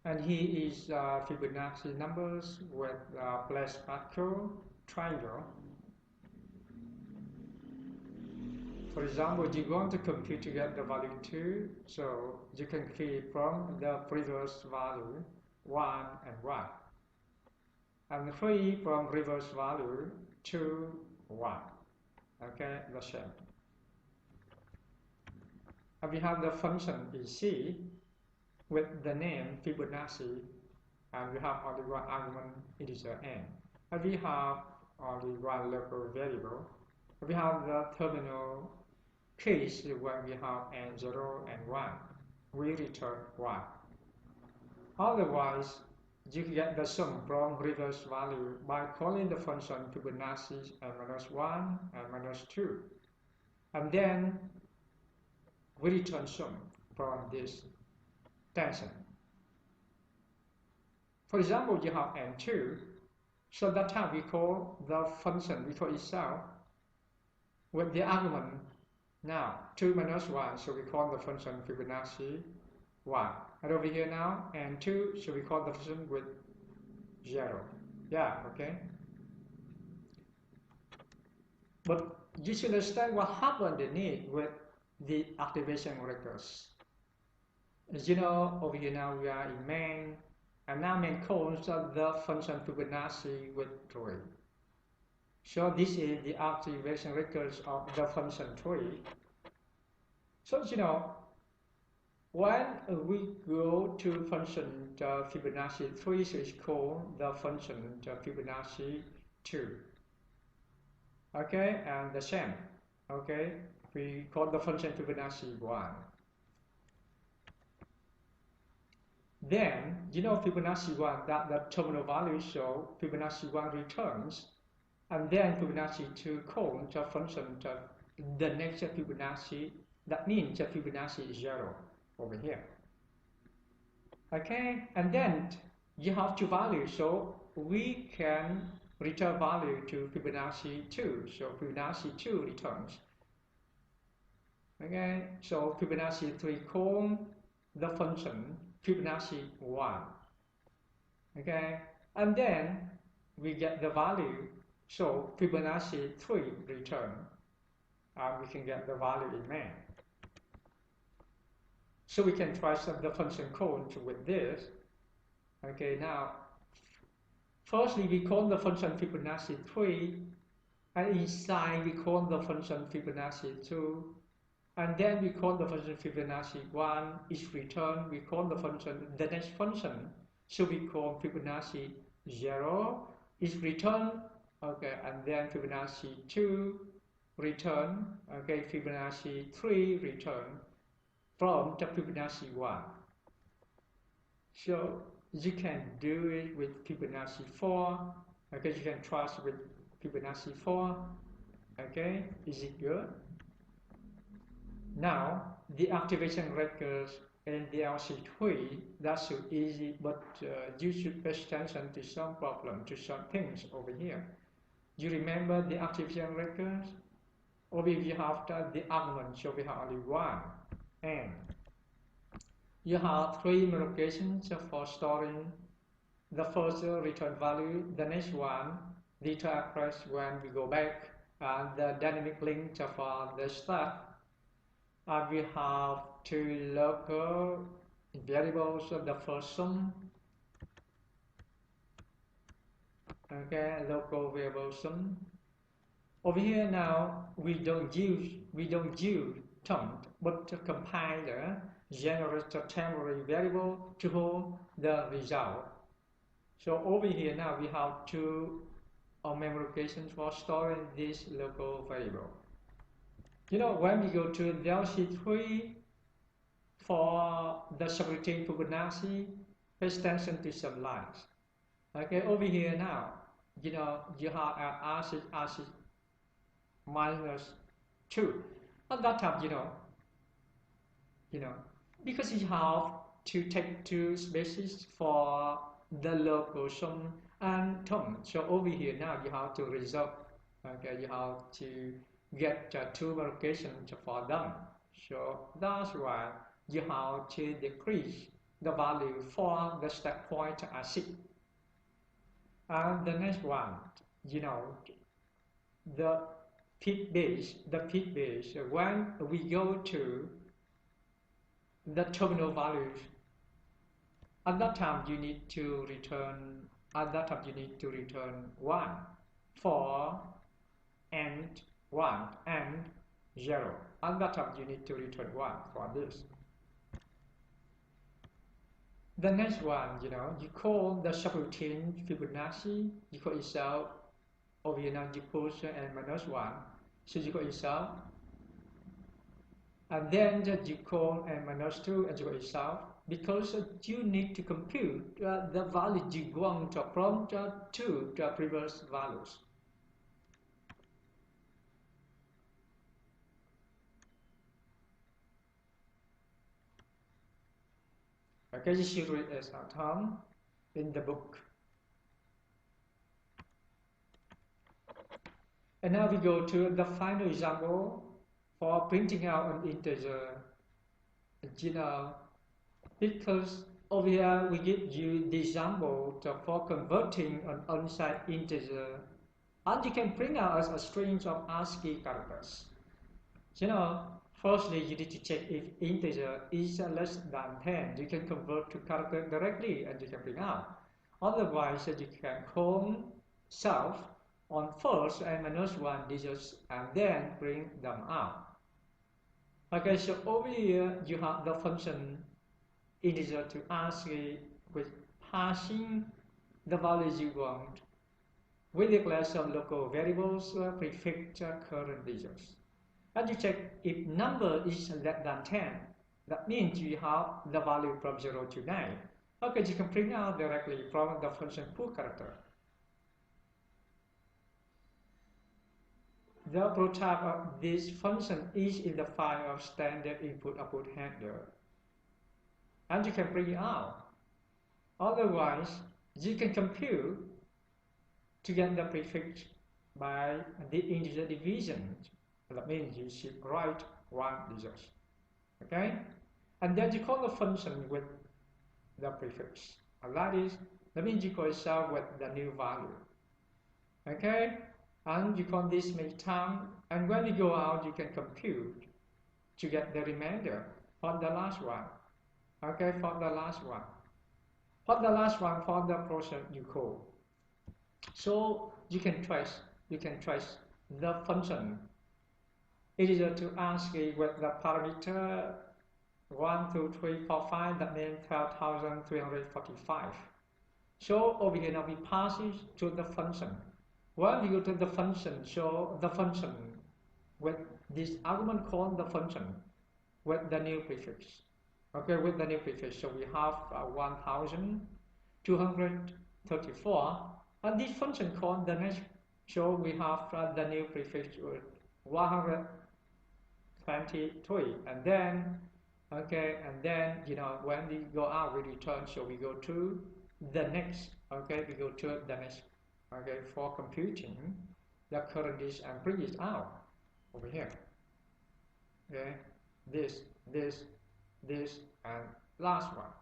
And here is Fibonacci numbers with place factor triangle. For example, you want to compute to get the value 2, so you can keep from the previous value 1 and 1. And 3 from reverse value 2, 1. Okay, the same. And we have the function EC with the name Fibonacci, and we have only one argument integer n. And we have only one local variable. We have the terminal case when we have n0 and 1. We return 1. Otherwise, you get the sum from reverse value by calling the function Fibonacci n-1 and -2. And then we return sum from this tension. For example, you have n2, so that time we call the function before itself with the argument now 2 minus 1, so we call the function Fibonacci 1. And over here now, n2, so we call the function with 0. Yeah, okay. But you should understand what happened underneath with the activation records. As you know, over here now we are in main, and now main calls the function Fibonacci with 3. So this is the activation records of the function 3. So you know, when we go to function Fibonacci 3, so it's called the function Fibonacci 2. Okay, and the same. Okay, we call the function Fibonacci 1. Then, you know Fibonacci 1, that the terminal value, so Fibonacci 1 returns, and then Fibonacci 2 calls the function the next Fibonacci, that means Fibonacci is 0 over here. Okay, and then you have two values, so we can return value to Fibonacci 2, so Fibonacci 2 returns. Okay, so Fibonacci 3 calls the function Fibonacci 1. Okay, and then we get the value, so Fibonacci 3 return, and we can get the value in main. So we can try some the function code with this. Okay, now firstly we call the function Fibonacci 3, and inside we call the function Fibonacci 2, and then we call the function Fibonacci 1 is returned. We call the function the next function, so we call Fibonacci 0 is returned. Okay, and then Fibonacci 2 return. Okay, Fibonacci 3 return from the Fibonacci 1. So you can do it with Fibonacci 4. Okay, you can try with Fibonacci 4. Okay, is it good? Now, the activation records in the LC3, that's so easy, but you should pay attention to some problem, to some things over here. You remember the activation records? Or if you have the argument, so we have only 1, and you have 3 locations for storing the first return value, the next one, the address when we go back, and the dynamic link for the start. And we have 2 local variables of the first sum. Okay, local variable sum. Over here now we don't use temp, but the compiler generates a temporary variable to hold the result. So over here now we have 2 memory locations for storing this local variable. You know, when we go to the LC3 for the subroutine Fibonacci, pay attention to some lines. Okay, over here now, you know, you have acid minus 2. At that time, you know, because you have to take 2 spaces for the local sum and term. So over here now, you have to resolve. Okay, you have to get 2 locations for them. So that's why you have to decrease the value for the step point are 6. And the next one, you know, the peak base, when we go to the terminal values, at that time you need to return 1 for and 1 and 0. At that time you need to return 1 for this. The next one, you know, you call the subroutine Fibonacci, you call itself over here now you put and minus 1, so you call itself, and then you call and minus 2 and you call itself, because you need to compute the value you want from to the previous values. Okay, you should read it at home in the book. And now we go to the final example for printing out an integer. You know, because over here we give you the example for converting an unsigned integer, and you can print out as a string of ASCII characters. You know, firstly you need to check if integer is less than 10. You can convert to character directly and you can print out. Otherwise you can call self on first and minus 1 digits and then print them out. Okay, so over here you have the function integer to ASCII with passing the values you want. We declare some local variables prefix current digits. And you check if number is less than 10. That means you have the value from 0 to 9. Okay, you can print out directly from the function put character. The prototype of this function is in the file of standard input-output handler, and you can print it out. Otherwise, you can compute to get the prefix by the integer division. That means you should write 1 digit. Okay? And then you call the function with the prefix. And that means you call itself with the new value. Okay? And you call this many times, and when you go out, you can compute to get the remainder for the last one. Okay, for the last one. For the last one, for the process you call. So you can trace the function. It is to ASCII with the parameter 1, 2, 3, 4, 5, that means 12,345. So over here now we pass it to the function. When we go to the function, so the function with this argument called the function with the new prefix. Okay, with the new prefix. So we have 1,234, and this function called the next. So we have the new prefix with 123, and then you know, when we go out we return. So we go to the next. Okay, we go to the next. Okay, for computing the current disk and bring it out over here. Okay, this, and last one.